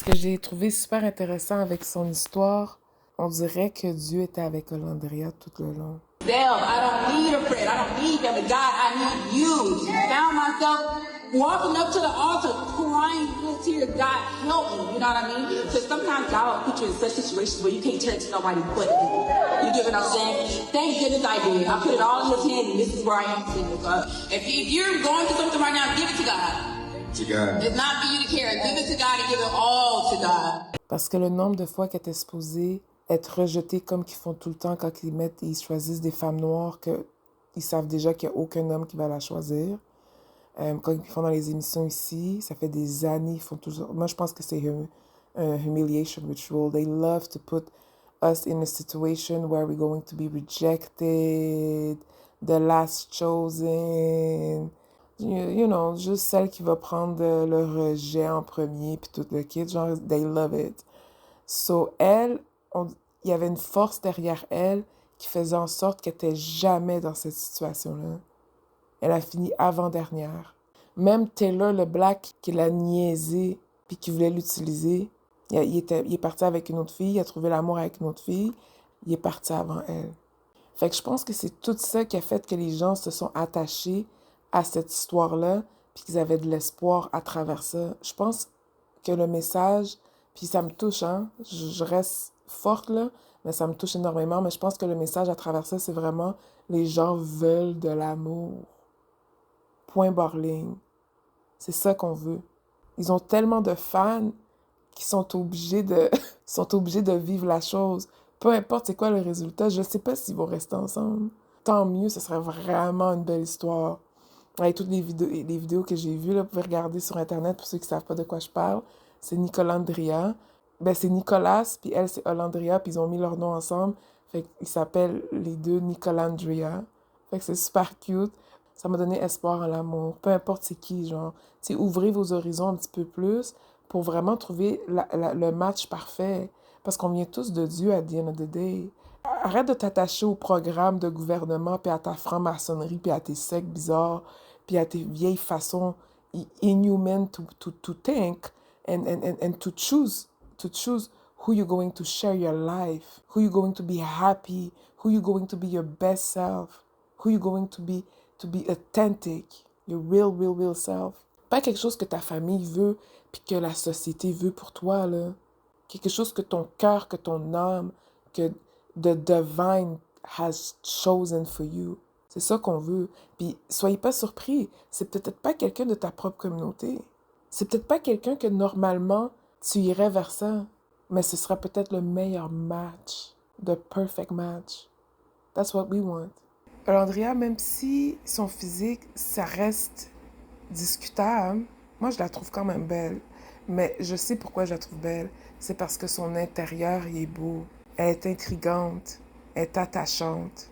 Ce que j'ai trouvé super intéressant avec son histoire, on dirait que Dieu était avec Olandria tout le long. I don't need a friend. I don't need them. God, I need you. I found myself walking up to the altar, crying little tears. God, help me. You know what I mean? Because sometimes God will put you in such situations where you can't turn to nobody but Him. You get what I'm saying? Thank goodness I did. I put it all in His hands, and this is where I am today. If you're going through something right now, give it to God. To God. It's not for you to carry. Give it to God and give it all to God. Parce que le nombre de fois qu'elle était supposée être rejetée comme qu'ils font tout le temps quand ils choisissent des femmes noires qu'ils savent déjà qu'il n'y a aucun homme qui va la choisir. Quand ils font dans les émissions ici, ça fait des années, ils font toujours... Moi, je pense que c'est un humiliation ritual. They love to put us in a situation where we're going to be rejected, the last chosen... You know, juste celle qui va prendre le rejet en premier, puis tout le kit, genre, they love it. So, elle, il y avait une force derrière elle qui faisait en sorte qu'elle n'était jamais dans cette situation-là. Elle a fini avant-dernière. Même Taylor, le Black, qui l'a niaisé, puis qui voulait l'utiliser, il est parti avec une autre fille, il a trouvé l'amour avec une autre fille, il est parti avant elle. Fait que je pense que c'est tout ça qui a fait que les gens se sont attachés à cette histoire-là, puis qu'ils avaient de l'espoir à travers ça. Je pense que le message, puis ça me touche, hein, je reste forte là, mais ça me touche énormément, mais je pense que le message à travers ça, c'est vraiment les gens veulent de l'amour. Point barre ligne. C'est ça qu'on veut. Ils ont tellement de fans qui sont obligés de vivre la chose. Peu importe c'est quoi le résultat, je sais pas s'ils vont rester ensemble. Tant mieux, ce serait vraiment une belle histoire. Avec toutes les vidéos que j'ai vues, là, vous pouvez regarder sur Internet pour ceux qui savent pas de quoi je parle. C'est Nicolandria. Ben, c'est Nicolas, puis elle, c'est Olandria, puis ils ont mis leurs noms ensemble. Fait qu'ils s'appellent les deux Nicolandria. Fait que c'est super cute. Ça m'a donné espoir en l'amour. Peu importe c'est qui, genre. Tu sais, ouvrez vos horizons un petit peu plus pour vraiment trouver le match parfait. Parce qu'on vient tous de Dieu à the end of the day. Arrête de t'attacher au programme de gouvernement, puis à ta franc-maçonnerie, puis à tes sectes bizarres, puis à tes vieilles façons inhuman to think and to choose who you're going to share your life, who you're going to be happy, who you're going to be your best self, who you're going to be authentic, your real self. Pas quelque chose que ta famille veut, puis que la société veut pour toi, là. Quelque chose que ton cœur, que ton âme, que the divine has chosen for you. C'est ça qu'on veut. Puis, soyez pas surpris, c'est peut-être pas quelqu'un de ta propre communauté. C'est peut-être pas quelqu'un que normalement tu irais vers ça, mais ce sera peut-être le meilleur match, the perfect match. That's what we want. Alors, Andrea, même si son physique, ça reste discutable, moi je la trouve quand même belle. Mais je sais pourquoi je la trouve belle. C'est parce que son intérieur, il est beau. Elle est intrigante. Elle est attachante.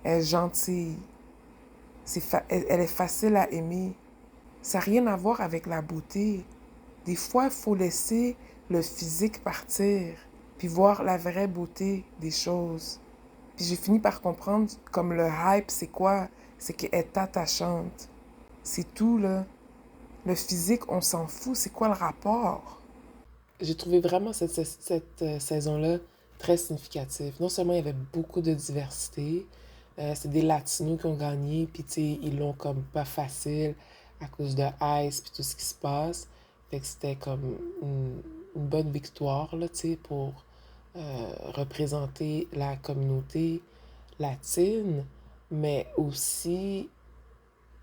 Elle est gentille. Elle est facile à aimer. Ça n'a rien à voir avec la beauté. Des fois, il faut laisser le physique partir, puis voir la vraie beauté des choses. Puis j'ai fini par comprendre, comme le hype, c'est quoi? C'est qu'elle est attachante. C'est tout, là. Le physique, on s'en fout. C'est quoi le rapport? J'ai trouvé vraiment cette saison-là très significative. Non seulement il y avait beaucoup de diversité, c'est des Latinos qui ont gagné, puis tu sais, ils l'ont comme pas facile à cause de Ice, puis tout ce qui se passe. Fait que c'était comme une bonne victoire, là, tu sais, pour représenter la communauté latine, mais aussi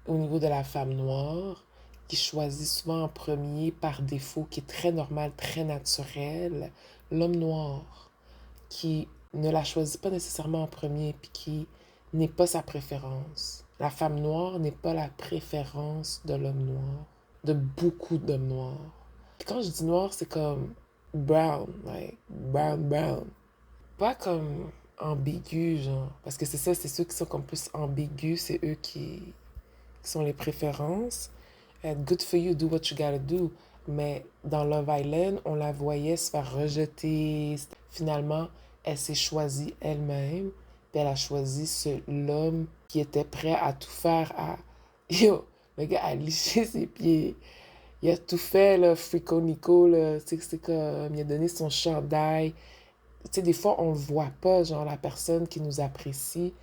au niveau de la femme noire, qui choisit souvent en premier par défaut, qui est très normal, très naturel, l'homme noir, qui ne la choisit pas nécessairement en premier, puis qui n'est pas sa préférence. La femme noire n'est pas la préférence de l'homme noir, de beaucoup d'hommes noirs. Puis quand je dis noir, c'est comme brown, like brown. Pas comme ambigu, genre. Parce que c'est ça, c'est ceux qui sont comme plus ambigus, c'est eux qui sont les préférences. Good for you, do what you gotta do. Mais dans Love Island, on la voyait se faire rejeter. Finalement, elle s'est choisie elle-même. Puis elle a choisi l'homme qui était prêt à tout faire. Yo, le gars a liché ses pieds. Il a tout fait, là, Frico Nico, là, tu sais, c'est comme, il a donné son chandail. Tu sais, des fois, on le voit pas, genre, la personne qui nous apprécie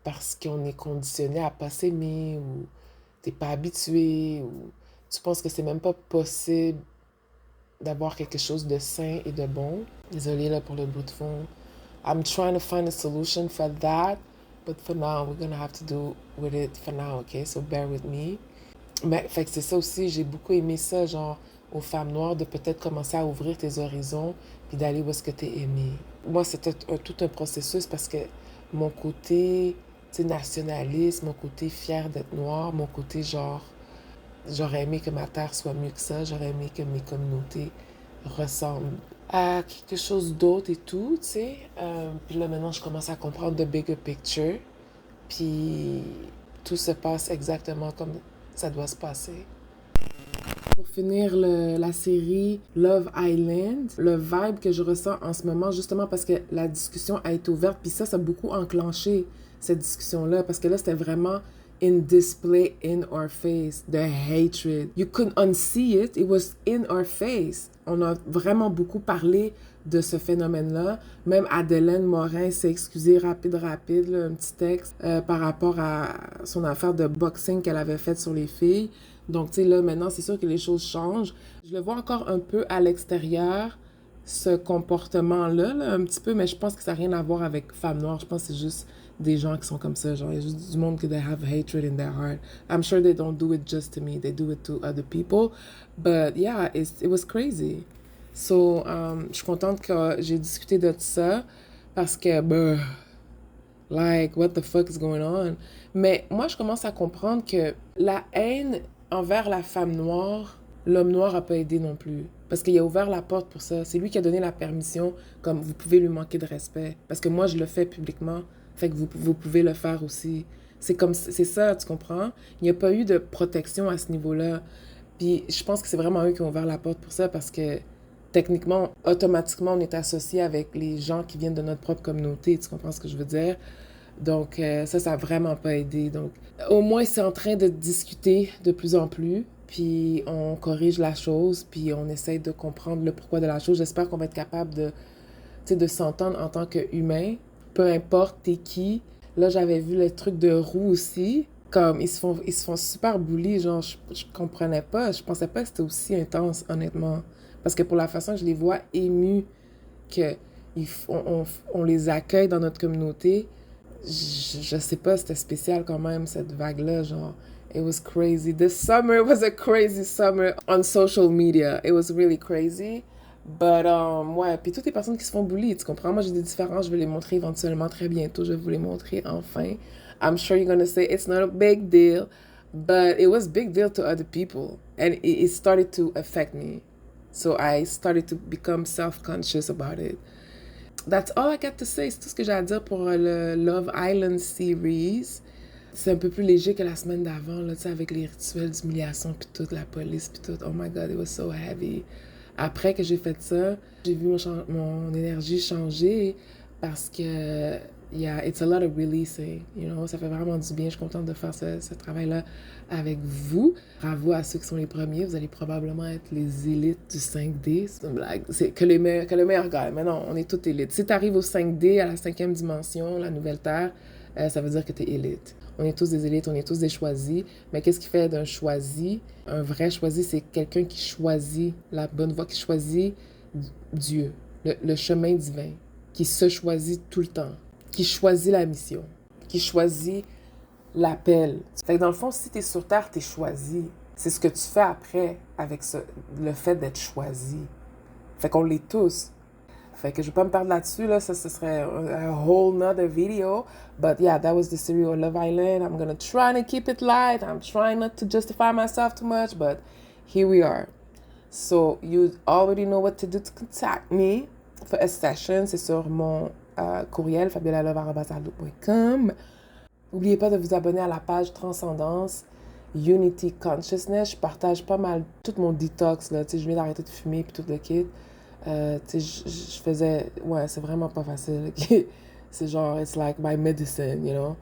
parce qu'on est conditionné à pas s'aimer ou t'es pas habitué ou tu penses que c'est même pas possible d'avoir quelque chose de sain et de bon. Désolée, là, pour le bout de fond. I'm trying to find a solution for that, but for now, we're gonna have to do with it for now, okay? So bear with me. Mais, fait que c'est ça aussi, j'ai beaucoup aimé ça, genre, aux femmes noires, de peut-être commencer à ouvrir tes horizons, puis d'aller où est-ce que t'es aimé. Moi, c'était tout un processus parce que mon côté, tu sais, nationaliste, mon côté fier d'être noir, mon côté genre, j'aurais aimé que ma terre soit mieux que ça, j'aurais aimé que mes communautés ressemblent à quelque chose d'autre et tout, tu sais. Puis là, maintenant, je commence à comprendre the bigger picture, puis tout se passe exactement comme ça doit se passer. Pour finir la série Love Island, le vibe que je ressens en ce moment, justement parce que la discussion a été ouverte, puis ça a beaucoup enclenché cette discussion-là, parce que là, c'était vraiment in display in our face, the hatred. You couldn't unsee it, it was in our face. On a vraiment beaucoup parlé de ce phénomène-là. Même Adelaine Morin s'est excusée rapide, là, un petit texte par rapport à son affaire de boxing qu'elle avait faite sur les filles. Donc, tu sais, là, maintenant, c'est sûr que les choses changent. Je le vois encore un peu à l'extérieur, ce comportement-là, là, un petit peu, mais je pense que ça n'a rien à voir avec femmes noires. Je pense que c'est juste des gens qui sont comme ça. Genre, il y a juste du monde qui they have hatred in their heart. I'm sure they don't do it just to me. They do it to other people. But yeah, it was crazy. So, je suis contente que j'ai discuté de ça parce que, like, what the fuck is going on? Mais moi, je commence à comprendre que la haine envers la femme noire, l'homme noir n'a pas aidé non plus. Parce qu'il a ouvert la porte pour ça. C'est lui qui a donné la permission, comme vous pouvez lui manquer de respect. Parce que moi, je le fais publiquement, fait que vous pouvez le faire aussi. C'est ça, tu comprends? Il n'y a pas eu de protection à ce niveau-là. Puis je pense que c'est vraiment eux qui ont ouvert la porte pour ça parce que techniquement, automatiquement, on est associé avec les gens qui viennent de notre propre communauté. Tu comprends ce que je veux dire? Donc, ça n'a vraiment pas aidé. Donc, au moins, c'est en train de discuter de plus en plus. Puis, on corrige la chose. Puis, on essaye de comprendre le pourquoi de la chose. J'espère qu'on va être capable de s'entendre en tant qu'humain. Peu importe t'es qui. Là, j'avais vu le truc de Roux aussi. Comme, ils se font super bully. Genre, je comprenais pas. Je pensais pas que c'était aussi intense, honnêtement. Parce que pour la façon que je les vois émus, que on les accueille dans notre communauté, je sais pas, c'était spécial quand même, cette vague-là, genre, it was crazy. This summer was a crazy summer on social media. It was really crazy. But, ouais, puis toutes les personnes qui se font bully, tu comprends? Moi, j'ai des différences, je vais les montrer éventuellement très bientôt, je vais vous les montrer enfin. I'm sure you're gonna say it's not a big deal, but it was big deal to other people. And it started to affect me. So I started to become self-conscious about it. That's all I got to say. C'est tout ce que j'ai à dire pour le Love Island series. C'est un peu plus léger que la semaine d'avant, là, tu sais, avec les rituels d'humiliation, puis toute la police, puis tout. Oh my God, it was so heavy. Après que j'ai fait ça, j'ai vu mon énergie changer parce que it's a lot of releasing, you know, ça fait vraiment du bien. Je suis contente de faire ce travail-là avec vous. Bravo à ceux qui sont les premiers. Vous allez probablement être les élites du 5D. C'est une blague. C'est que le meilleur gars. Mais non, on est tous élites. Si tu arrives au 5D, à la 5e dimension, la nouvelle Terre, ça veut dire que tu es élite. On est tous des élites, on est tous des choisis. Mais qu'est-ce qui fait d'un choisi? Un vrai choisi, c'est quelqu'un qui choisit la bonne voie, qui choisit Dieu, le chemin divin, qui se choisit tout le temps, qui choisit la mission, qui choisit l'appel. Fait que dans le fond, si t'es sur Terre, t'es choisi. C'est ce que tu fais après avec le fait d'être choisi. Fait qu'on l'est tous. Fait que je vais pas me perdre là-dessus, là. Ça, ce serait a whole nother video. But yeah, that was the series of Love Island. I'm gonna try to keep it light. I'm trying not to justify myself too much, but here we are. So you already know what to do to contact me for a session. C'est sur mon courriel, fabiolalove@outlook.com. N'oubliez pas de vous abonner à la page Transcendance Unity Consciousness. Je partage pas mal tout mon detox, là. Tu sais, je viens d'arrêter de fumer puis tout le kit. Tu sais, je faisais... Ouais, c'est vraiment pas facile. C'est genre, it's like my medicine, you know?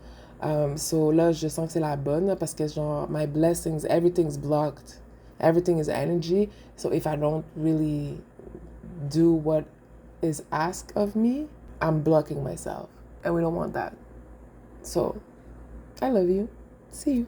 So là, je sens que c'est la bonne, parce que genre, my blessings, everything's blocked. Everything is energy. So if I don't really do what is asked of me, I'm blocking myself. And we don't want that. So I love you. See you.